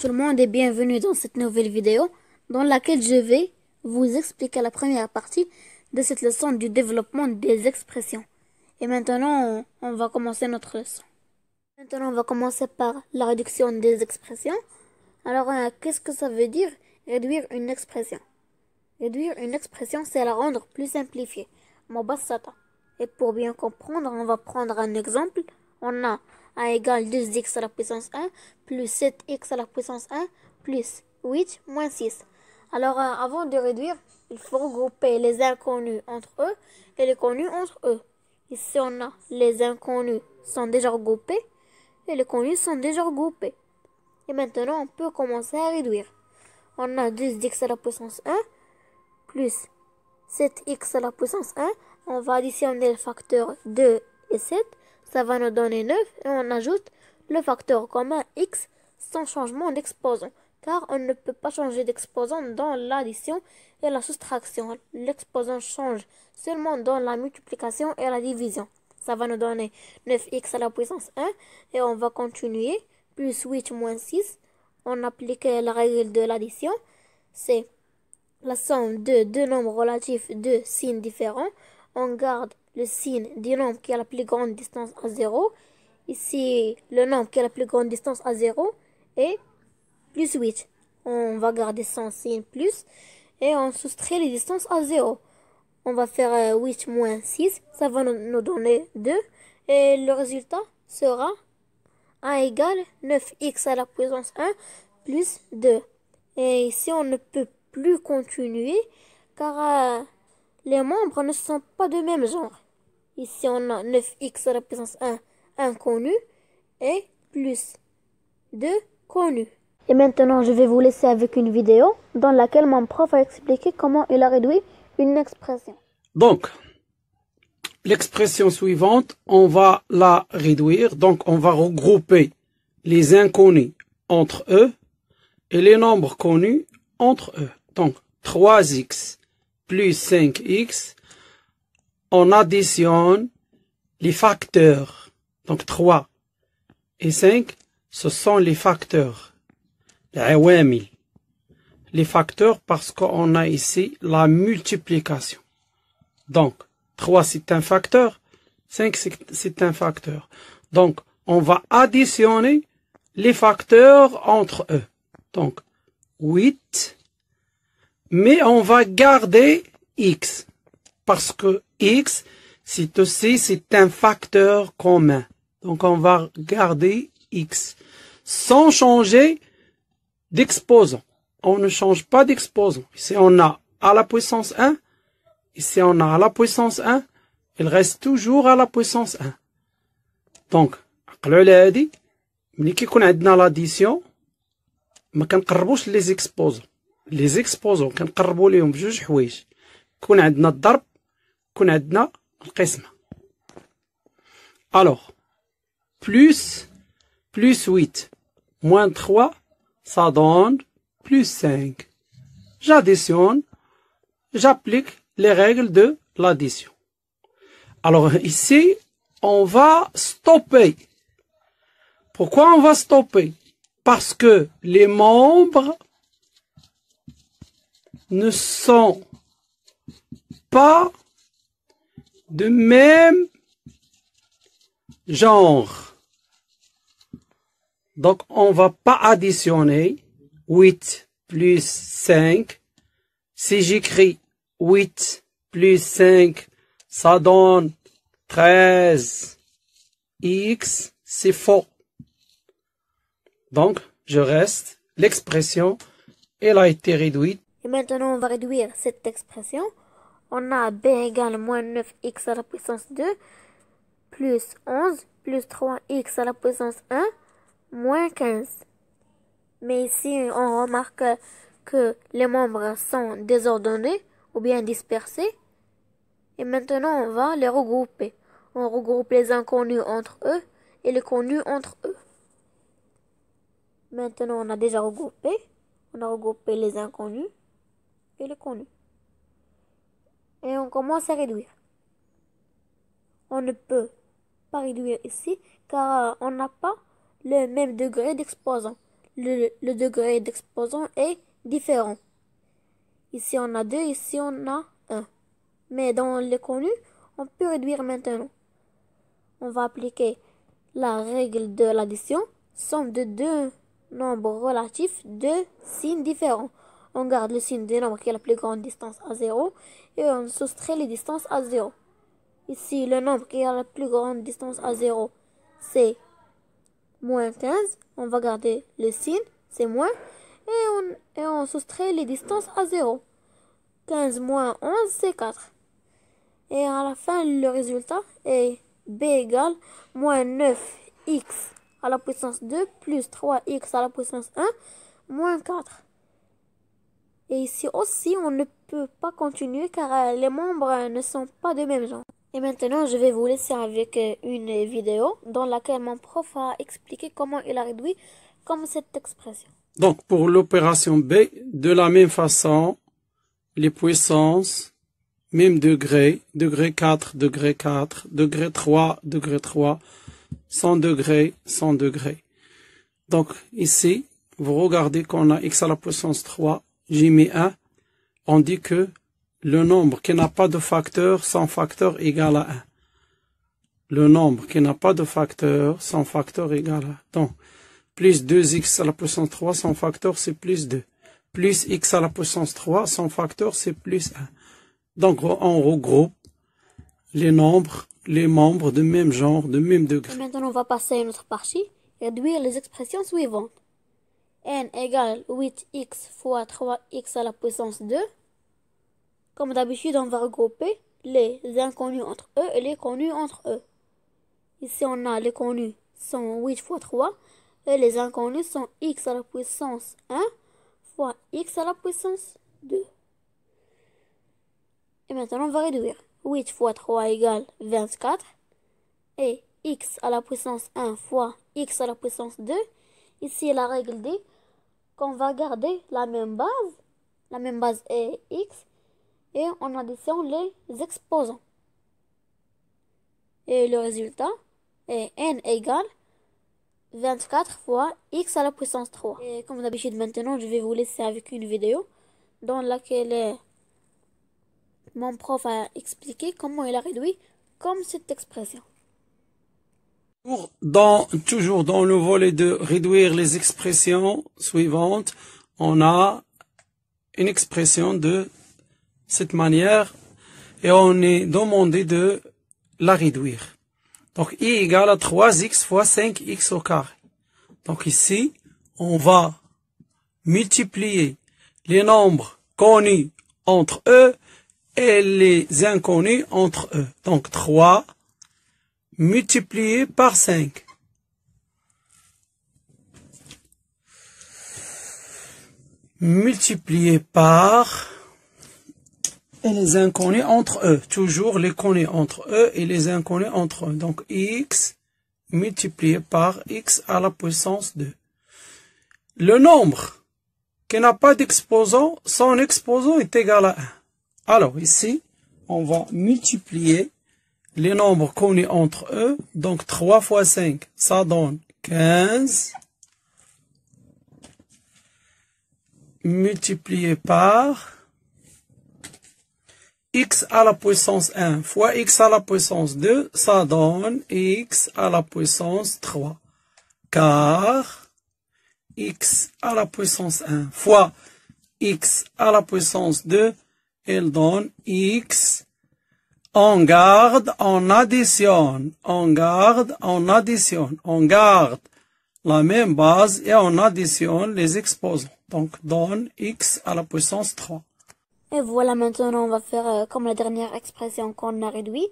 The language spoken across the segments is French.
tout le monde et bienvenue dans cette nouvelle vidéo dans laquelle je vais vous expliquer la première partie de cette leçon du développement des expressions. Et maintenant, on va commencer notre leçon. Maintenant, on va commencer par la réduction des expressions. Alors, qu'est-ce que ça veut dire réduire une expression? Réduire une expression, c'est la rendre plus simplifiée. Mobassata. Et pour bien comprendre, on va prendre un exemple. On a a égale 2x à la puissance 1 plus 7x à la puissance 1 plus 8 moins 6. Alors, avant de réduire, il faut regrouper les inconnus entre eux et les connus entre eux. Ici, on a les inconnus sont déjà regroupés et les connus sont déjà regroupés. Et maintenant, on peut commencer à réduire. On a 2x à la puissance 1 plus 7x à la puissance 1. On va additionner le facteur 2 et 7. Ça va nous donner 9 et on ajoute le facteur commun x sans changement d'exposant. Car on ne peut pas changer d'exposant dans l'addition et la soustraction. L'exposant change seulement dans la multiplication et la division. Ça va nous donner 9x à la puissance 1 et on va continuer. Plus 8 moins 6. On applique la règle de l'addition. C'est la somme de deux nombres relatifs de signes différents. On garde le signe du nombre qui a la plus grande distance à 0. Ici, le nombre qui a la plus grande distance à 0 est plus 8. On va garder son signe plus et on soustrait les distances à 0. On va faire 8 moins 6. Ça va nous donner 2. Et le résultat sera 1 égale 9x à la puissance 1 plus 2. Et ici, on ne peut plus continuer car les membres ne sont pas de même genre. Ici, on a 9x à la puissance 1 inconnu et plus 2 connu. Et maintenant, je vais vous laisser avec une vidéo dans laquelle mon prof a expliqué comment il a réduit une expression. Donc, l'expression suivante, on va la réduire. Donc, on va regrouper les inconnus entre eux et les nombres connus entre eux. Donc, 3x plus 5x, on additionne les facteurs. Donc, 3 et 5, ce sont les facteurs. Les facteurs parce qu'on a ici la multiplication. Donc, 3 c'est un facteur, 5 c'est un facteur. Donc, on va additionner les facteurs entre eux. Donc, 8, mais on va garder x, parce que x, c'est aussi, c'est un facteur commun. Donc, on va garder x, sans changer d'exposant. On ne change pas d'exposant. Ici, on a à la puissance 1, ici, on a à la puissance 1, il reste toujours à la puissance 1. Donc, عقلوا على هادي ملي كيكون عندنا l'addition ما كنقربوش لي زيكسبوزون كنقربوا ليهم بجوج حوايج يكون عندنا الضرب يكون عندنا القسمه. Alors plus 8 moins 3 ça donne plus 5. J'additionne, j'applique les règles de l'addition. Alors ici on va stopper. Pourquoi on va stopper? Parce que les membres ne sont pas de même genre. Donc, on va pas additionner 8 plus 5. Si j'écris 8 plus 5, ça donne 13. X, c'est faux. Donc, je reste. L'expression, elle a été réduite. Et maintenant, on va réduire cette expression. On a b égale moins 9x à la puissance 2 plus 11 plus 3x à la puissance 1 moins 15. Mais ici, on remarque que les membres sont désordonnés ou bien dispersés. Et maintenant, on va les regrouper. On regroupe les inconnus entre eux et les connus entre eux. Maintenant, on a déjà regroupé. On a regroupé les inconnus et les connus. Et on commence à réduire. On ne peut pas réduire ici car on n'a pas le même degré d'exposant. le degré d'exposant est différent. Ici on a 2, ici on a 1. Mais dans les connus, on peut réduire maintenant. On va appliquer la règle de l'addition, somme de deux nombres relatifs de signes différents. On garde le signe du nombre qui a la plus grande distance à 0 et on soustrait les distances à 0. Ici, le nombre qui a la plus grande distance à 0, c'est moins 15. On va garder le signe, c'est moins, et on soustrait les distances à 0. 15 moins 11, c'est 4. Et à la fin, le résultat est b égale moins 9x à la puissance 2 plus 3x à la puissance 1 moins 4. Et ici aussi, on ne peut pas continuer car les membres ne sont pas de même genre. Et maintenant, je vais vous laisser avec une vidéo dans laquelle mon prof a expliqué comment il a réduit comme cette expression. Donc, pour l'opération B, de la même façon, les puissances, même degré, degré 4, degré 4, degré 3, degré 3, 100 degrés, 100 degrés. Donc, ici, vous regardez qu'on a x à la puissance 3, j'ai mis 1, on dit que le nombre qui n'a pas de facteur, son facteur égale à 1. Le nombre qui n'a pas de facteur, son facteur égale à 1. Donc, plus 2x à la puissance 3, son facteur c'est plus 2. Plus x à la puissance 3, son facteur c'est plus 1. Donc, on regroupe les membres de même genre, de même degré. Et maintenant, on va passer à une autre partie, réduire les expressions suivantes. N égale 8x fois 3x à la puissance 2. Comme d'habitude, on va regrouper les inconnus entre eux et les connus entre eux. Ici, on a les connus sont 8 fois 3 et les inconnus sont x à la puissance 1 fois x à la puissance 2. Et maintenant, on va réduire. 8 fois 3 égale 24 et x à la puissance 1 fois x à la puissance 2. Ici, la règle dit qu'on va garder la même base. La même base est x. Et on additionne les exposants. Et le résultat est n égale 24 fois x à la puissance 3. Et comme d'habitude maintenant, je vais vous laisser avec une vidéo dans laquelle mon prof a expliqué comment il a réduit comme cette expression. Toujours dans le volet de réduire les expressions suivantes, on a une expression de cette manière et on est demandé de la réduire. Donc, i égale à 3x fois 5x au carré. Donc ici, on va multiplier les nombres connus entre eux et les inconnus entre eux. Donc 3 multiplié par 5. Multiplié par et les inconnus entre eux. Toujours les connus entre eux et les inconnus entre eux. Donc, x multiplié par x à la puissance 2. Le nombre qui n'a pas d'exposant, son exposant est égal à 1. Alors, ici, on va multiplier les nombres connus entre eux. Donc, 3 fois 5, ça donne 15. Multiplié par x à la puissance 1 fois x à la puissance 2, ça donne x à la puissance 3. Car x à la puissance 1 fois x à la puissance 2, elle donne x. On garde, on additionne. On garde, on additionne. On garde la même base et on additionne les exposants. Donc, donne x à la puissance 3. Et voilà, maintenant, on va faire comme la dernière expression qu'on a réduit.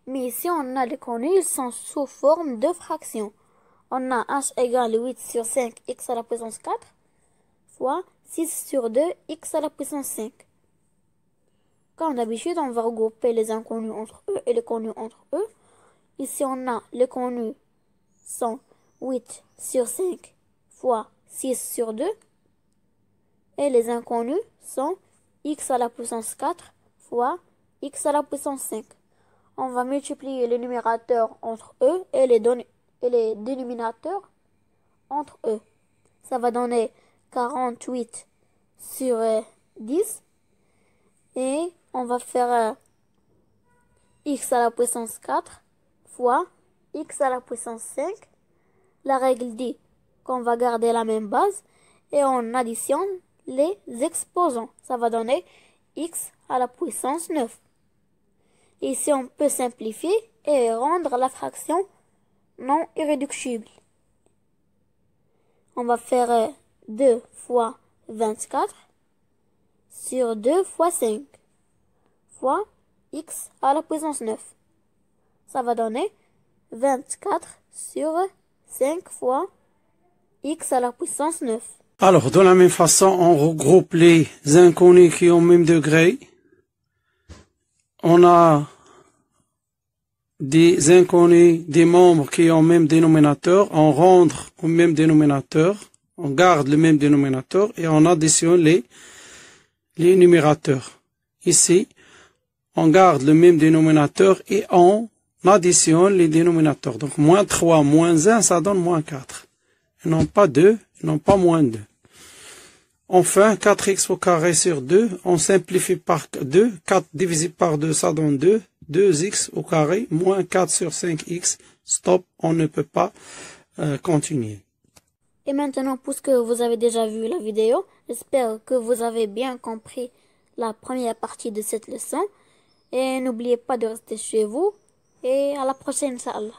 Mais ici, on a les connus, ils sont sous forme de fractions. On a h égale 8 sur 5, x à la puissance 4, fois 6 sur 2, x à la puissance 5. Comme d'habitude, on va regrouper les inconnus entre eux et les connus entre eux. Ici, on a les connus sont 8 sur 5 fois 6 sur 2. Et les inconnus sont x à la puissance 4 fois x à la puissance 5. On va multiplier les numérateurs entre eux et les dénominateurs entre eux. ça va donner 48 sur 10. Et on va faire x à la puissance 4 fois x à la puissance 5. La règle dit qu'on va garder la même base et on additionne les exposants. Ça va donner x à la puissance 9. Ici, on peut simplifier et rendre la fraction non irréductible. On va faire 2 fois 24 sur 2 fois 5 fois x à la puissance 9. Ça va donner 24 sur 5 fois x à la puissance 9. Alors, de la même façon, on regroupe les inconnus qui ont le même degré. On a des inconnus, des membres qui ont le même dénominateur. On rentre au même dénominateur. On garde le même dénominateur et on additionne les numérateurs. Ici, on garde le même dénominateur et on additionne les dénominateurs. Donc, moins 3, moins 1, ça donne moins 4. Et non pas 2, non pas moins 2. Enfin, 4x au carré sur 2, on simplifie par 2. 4 divisé par 2, ça donne 2. 2x au carré, moins 4 sur 5x. Stop, on ne peut pas continuer. Et maintenant, puisque vous avez déjà vu la vidéo, j'espère que vous avez bien compris la première partie de cette leçon. Et n'oubliez pas de rester chez vous. Et à la prochaine, Inch'Allah.